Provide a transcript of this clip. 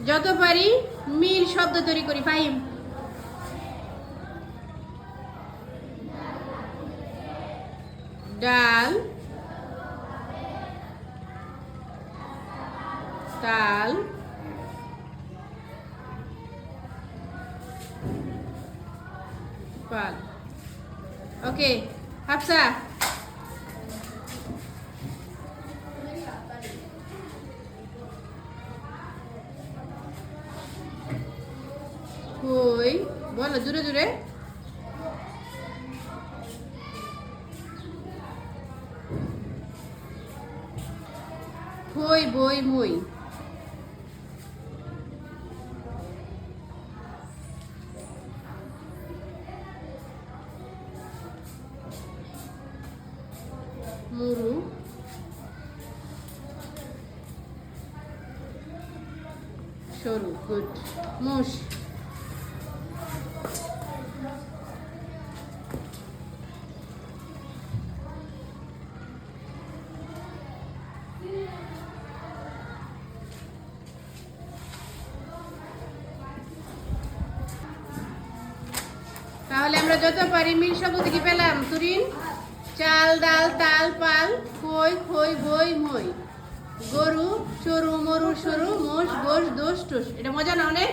যত পারি মিল শব্দ তৈরি করি। ফাহিম, ডাল, তাল, পাল। ওকে হাফসা, কই বলো জোরে জোরে। খই বই মই। মুরু, সরু। গুড। মুষ, তাহলে আমরা যত পারি মিল শব্দ থেকে পেলাম। তুরিন, চাল, ডাল, তাল, পাল, খই খই বই মই। গরু, চরু, মরু, সরু, মোষ, গোশ, দোষ, টুস। এটা মজা না অনেক?